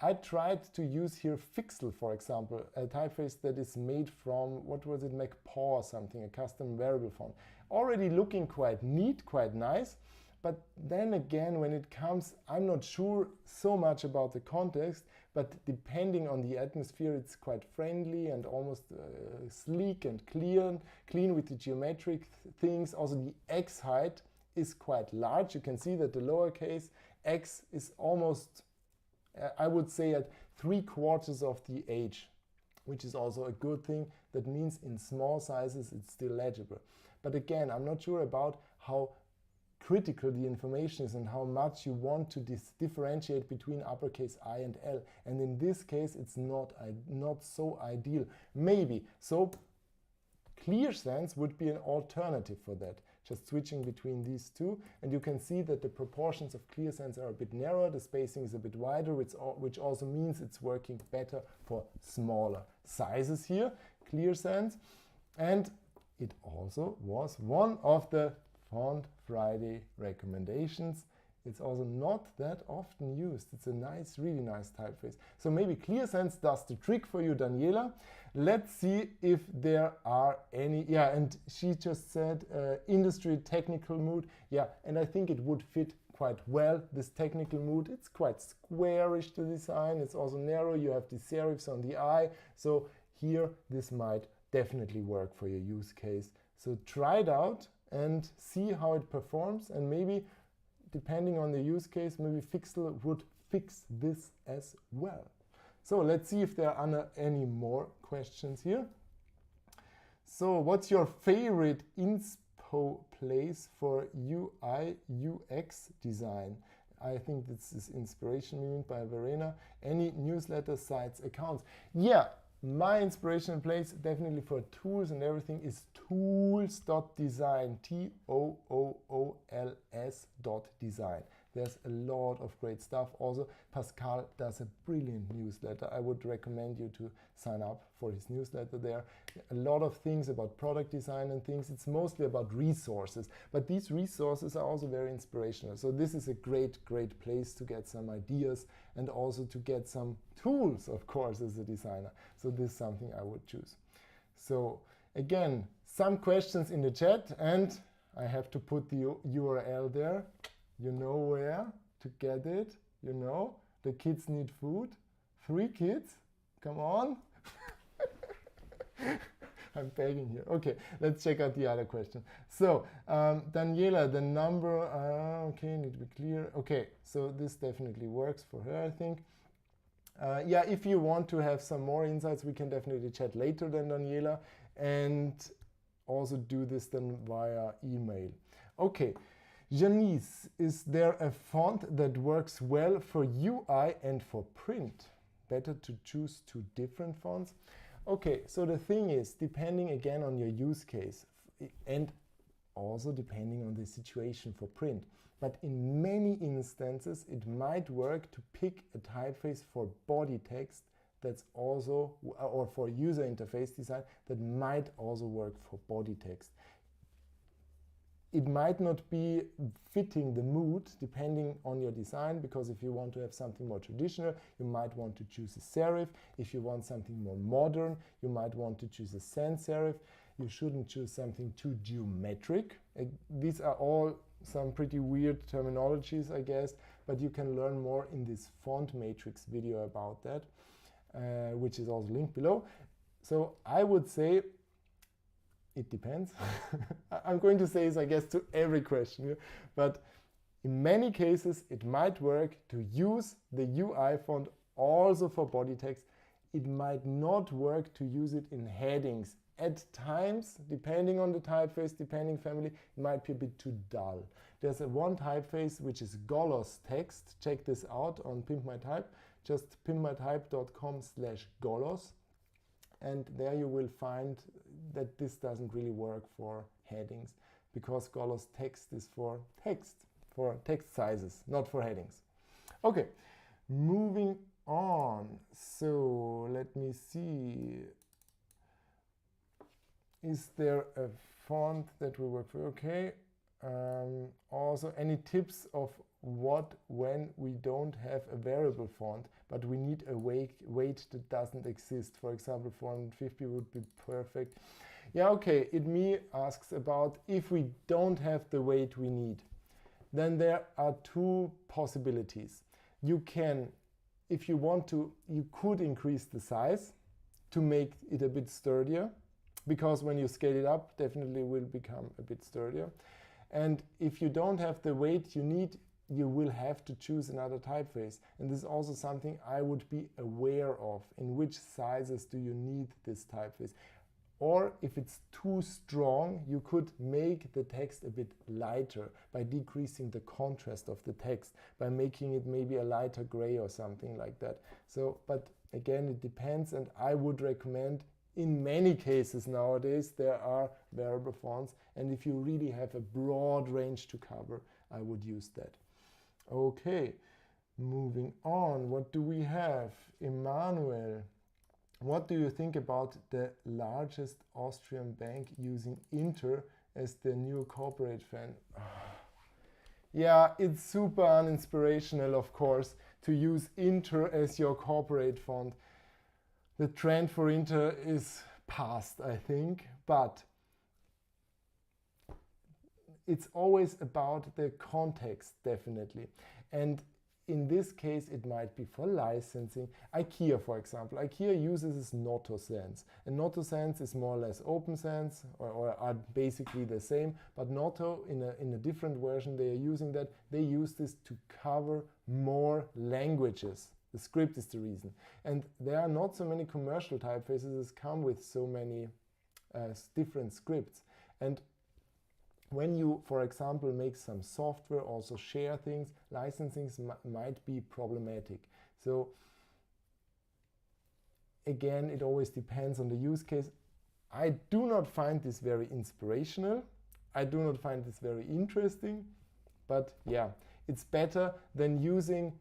I tried to use here Fixel, for example, a typeface that is made from, what was it, MacPaw or something, a custom variable font. Already looking quite neat, quite nice. But then again, when it comes, I'm not sure so much about the context, but depending on the atmosphere, it's quite friendly and almost sleek and clean with the geometric things. Also, the X height is quite large. You can see that the lowercase x is almost, I would say, at 3/4 of the H, which is also a good thing. That means in small sizes, it's still legible. But again, I'm not sure about how critical the information is and how much you want to differentiate between uppercase I and L. And in this case, it's not so ideal. Maybe. So clear sense would be an alternative for that. just switching between these two, and you can see that the proportions of ClearSense are a bit narrower, the spacing is a bit wider, which also means it's working better for smaller sizes here, ClearSense. And it also was one of the Font Friday recommendations. It's also not that often used. It's a nice, really nice typeface. So maybe ClearSense does the trick for you, Daniela. Let's see if there are any. Yeah, and she just said industry technical mood. Yeah, and I think it would fit quite well, this technical mood. It's quite squarish, the design. It's also narrow. You have the serifs on the eye. So here, this might definitely work for your use case. So try it out and see how it performs, and maybe depending on the use case, maybe Fixel would fix this as well. So let's see if there are any more questions here. So what's your favorite inspo place for UI UX design? I think this is Inspiration by Verena. Any newsletter sites, accounts? Yeah. My inspiration place definitely for tools and everything is tools.design, TOOOLS.design. There's a lot of great stuff. Also, Pascal does a brilliant newsletter. I would recommend you to sign up for his newsletter there. A lot of things about product design and things. It's mostly about resources, but these resources are also very inspirational. So this is a great, great place to get some ideas and also to get some tools, of course, as a designer. So this is something I would choose. So again, some questions in the chat, and I have to put the URL there. You know where to get it. You know, the kids need food. 3 kids, come on. I'm begging here. Okay, let's check out the other question. So, Daniela, the number, okay, need to be clear. Okay, so this definitely works for her, I think. Yeah, if you want to have some more insights, we can definitely chat later then, Daniela, and also do this then via email. Okay. Janice, is there a font that works well for UI and for print? Better to choose 2 different fonts? Okay, so the thing is, depending again on your use case and also depending on the situation for print, but in many instances it might work to pick a typeface for body text that's also, or for user interface design that might also work for body text. It might not be fitting the mood depending on your design, because if you want to have something more traditional, you might want to choose a serif. If you want something more modern, you might want to choose a sans serif. You shouldn't choose something too geometric. These are all some pretty weird terminologies, I guess, but you can learn more in this font matrix video about that, which is also linked below. So I would say it depends. I'm going to say this, I guess, to every question here, but in many cases it might work to use the UI font also for body text. It might not work to use it in headings. At times, depending on the typeface, depending family, it might be a bit too dull. There's one typeface which is Golos text. Check this out on Pimp My Type. Just pimpmytype.com/Golos. And there you will find that this doesn't really work for headings, because Golos text is for text sizes, not for headings. Okay, moving on. So let me see. Is there a font that will work for? Okay. Also, any tips of what when we don't have a variable font, but we need a weight that doesn't exist? For example, 450 would be perfect. Yeah, okay. Me asks about if we don't have the weight we need, then there are 2 possibilities. You can, if you want to, you could increase the size to make it a bit sturdier, because when you scale it up, definitely will become a bit sturdier. And if you don't have the weight you need, you will have to choose another typeface. And this is also something I would be aware of. In which sizes do you need this typeface? Or if it's too strong, you could make the text a bit lighter by decreasing the contrast of the text, by making it maybe a lighter gray or something like that. So, but again, it depends, and I would recommend, in many cases nowadays there are variable fonts, and if you really have a broad range to cover, I would use that. Okay, moving on, what do we have? Emmanuel, what do you think about the largest Austrian bank using Inter as their new corporate font? Yeah, it's super uninspirational, of course, to use Inter as your corporate font. The trend for Inter is past, I think, but it's always about the context, definitely. And in this case, it might be for licensing. IKEA, for example. IKEA uses Noto Sans. And Noto Sans is more or less Open Sans, or are basically the same. But Noto, in a different version, they are using that. They use this to cover more languages. The script is the reason. And there are not so many commercial typefaces that come with so many different scripts. And when you, for example, make some software, also share things, licensing might be problematic. So again, it always depends on the use case. I do not find this very inspirational. I do not find this very interesting. But yeah, it's better than using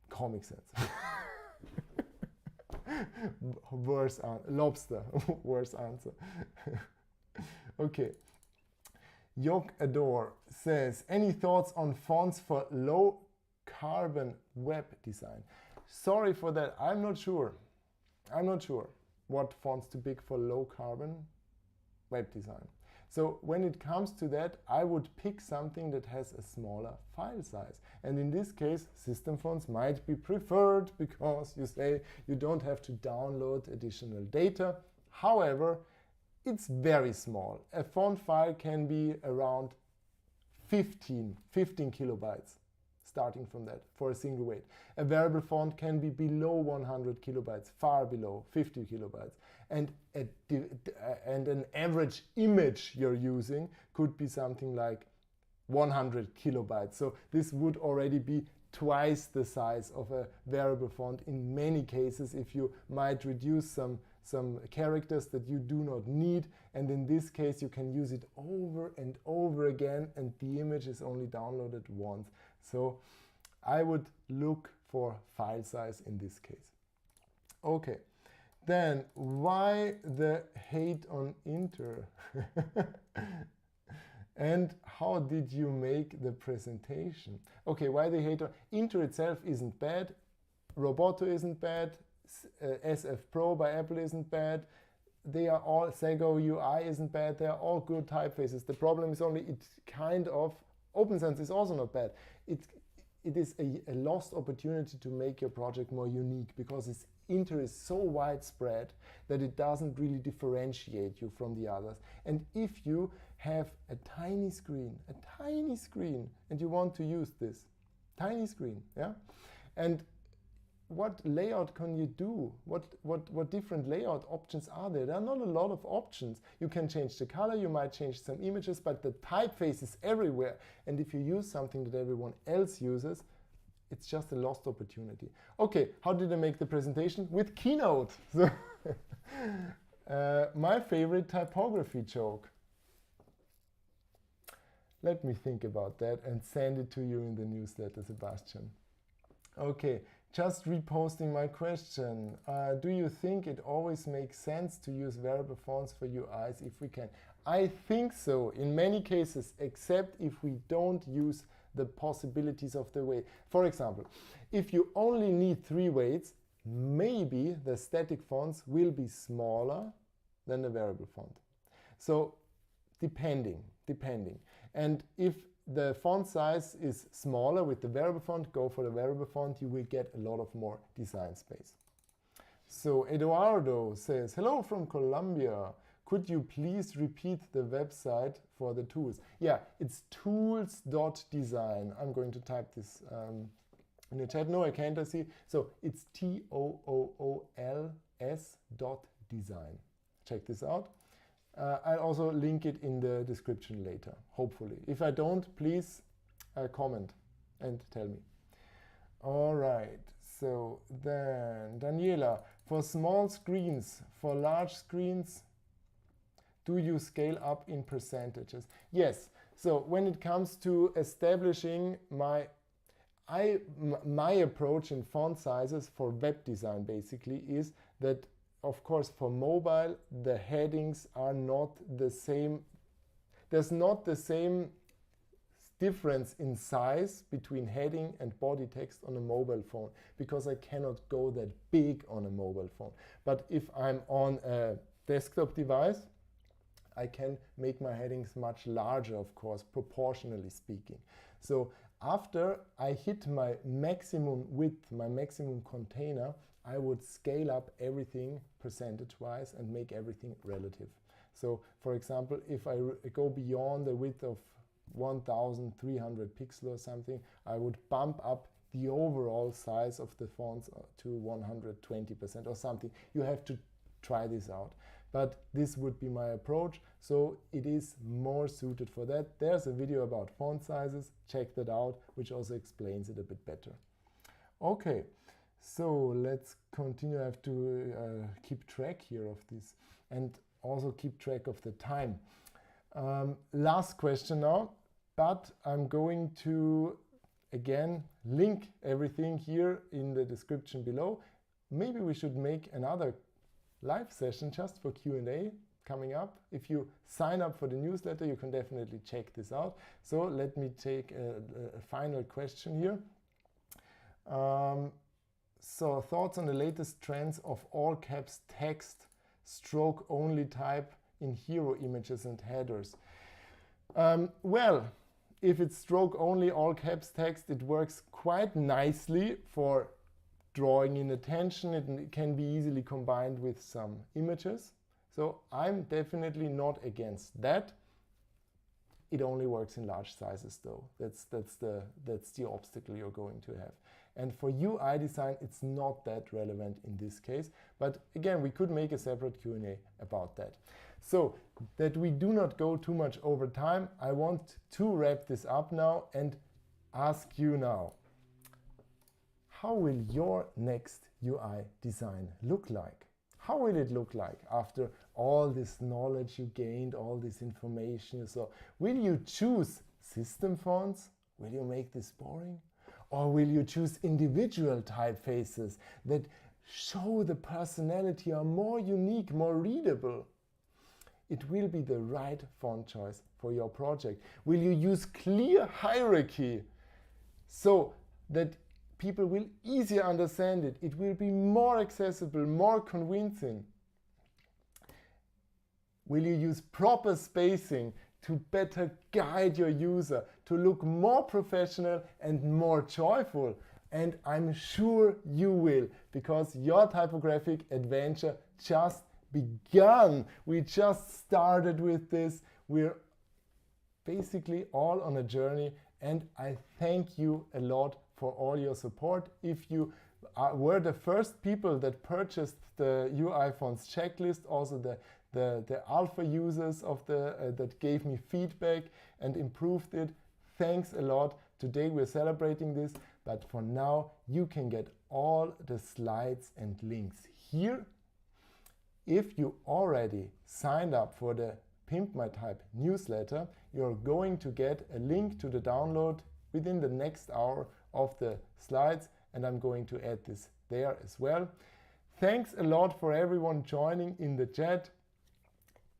Comic Sans. Worse answer. Lobster. Worse answer. Okay. Yok Adore says, any thoughts on fonts for low carbon web design? Sorry for that. I'm not sure. I'm not sure what fonts to pick for low carbon web design. So when it comes to that, I would pick something that has a smaller file size. And in this case, system fonts might be preferred because you say you don't have to download additional data. However, it's very small. A font file can be around 15 kilobytes, starting from that for a single weight. A variable font can be below 100 kilobytes, far below 50 kilobytes. And an average image you're using could be something like 100 kilobytes. So this would already be twice the size of a variable font in many cases if you might reduce some characters that you do not need, and in this case you can use it over and over again and the image is only downloaded once. So I would look for file size in this case. Okay, then why the hate on Inter? And how did you make the presentation? Okay, why the hate on Inter itself isn't bad, Roboto isn't bad, SF Pro by Apple isn't bad, they are all, Sego UI isn't bad, they are all good typefaces. The problem is only it's kind of, Open Sans is also not bad. It is a lost opportunity to make your project more unique because Inter is so widespread that it doesn't really differentiate you from the others. And if you have a tiny screen, and you want to use this tiny screen, yeah, and what layout can you do? What different layout options are there? There are not a lot of options. You can change the color, you might change some images, but the typeface is everywhere. And if you use something that everyone else uses, it's just a lost opportunity. Okay, how did I make the presentation? With Keynote. So my favorite typography joke. Let me think about that and send it to you in the newsletter, Sebastian. Okay, just reposting my question. Do you think it always makes sense to use variable fonts for UIs if we can? I think so, in many cases, except if we don't use the possibilities of the weight. For example, if you only need 3 weights, maybe the static fonts will be smaller than the variable font. So depending. And if the font size is smaller with the variable font, go for the variable font, you will get a lot of more design space. So Eduardo says, hello from Colombia. Could you please repeat the website for the tools? Yeah, it's tools.design. I'm going to type this in the chat. No, I can't, I see. So it's TOOLS.design. Check this out. I'll also link it in the description later, hopefully. If I don't, please comment and tell me. All right, so then Daniela, For small screens, for large screens, do you scale up in percentages? Yes. So when it comes to establishing my approach in font sizes for web design basically is that, of course, for mobile, the headings are not the same. There's not the same difference in size between heading and body text on a mobile phone, because I cannot go that big on a mobile phone. But if I'm on a desktop device, I can make my headings much larger, of course, proportionally speaking. So after I hit my maximum width, my maximum container, I would scale up everything percentage-wise and make everything relative. So, for example, if I go beyond the width of 1300 pixels or something, I would bump up the overall size of the fonts to 120% or something. You have to try this out. But this would be my approach, so it is more suited for that. There's a video about font sizes, check that out, which also explains it a bit better. Okay, so let's continue. I have to keep track here of this and also keep track of the time. Last question now, but I'm going to again link everything here in the description below. Maybe we should make another live session just for Q&A coming up. If you sign up for the newsletter, you can definitely check this out. So let me take a final question here. So thoughts on the latest trends of all caps text, stroke only type in hero images and headers? Well, if it's stroke only all caps text, it works quite nicely for drawing in attention. It can be easily combined with some images. So I'm definitely not against that. It only works in large sizes though. That's the obstacle you're going to have. And for UI design, it's not that relevant in this case. But again, we could make a separate Q&A about that. So that we do not go too much over time, I want to wrap this up now and ask you now, how will your next UI design look like? How will it look like after all this knowledge you gained, all this information you saw? Will you choose system fonts? Will you make this boring? Or will you choose individual typefaces that show the personality, are more unique, more readable? It will be the right font choice for your project. Will you use clear hierarchy so that people will easier understand it? It will be more accessible, more convincing. Will you use proper spacing to better guide your user, to look more professional and more joyful? And I'm sure you will, because your typographic adventure just begun. We just started with this. We're basically all on a journey, and I thank you a lot for all your support. If you were the first people that purchased the UI Fonts checklist, also the alpha users of that gave me feedback and improved it, thanks a lot. Today we're celebrating this, but for now you can get all the slides and links here. If you already signed up for the Pimp My Type newsletter, you're going to get a link to the download within the next hour of the slides, and I'm going to add this there as well. Thanks a lot for everyone joining in the chat.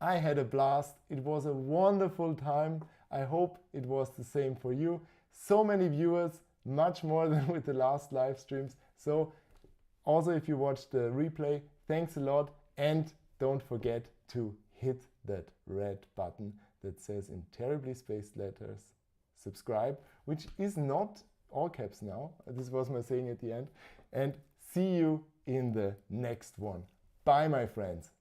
I had a blast. It was a wonderful time. I hope it was the same for you. So many viewers, much more than with the last live streams. So also if you watched the replay, thanks a lot, and don't forget to hit that red button that says in terribly spaced letters subscribe, which is not all caps now. This was my saying at the end. And see you in the next one. Bye, my friends.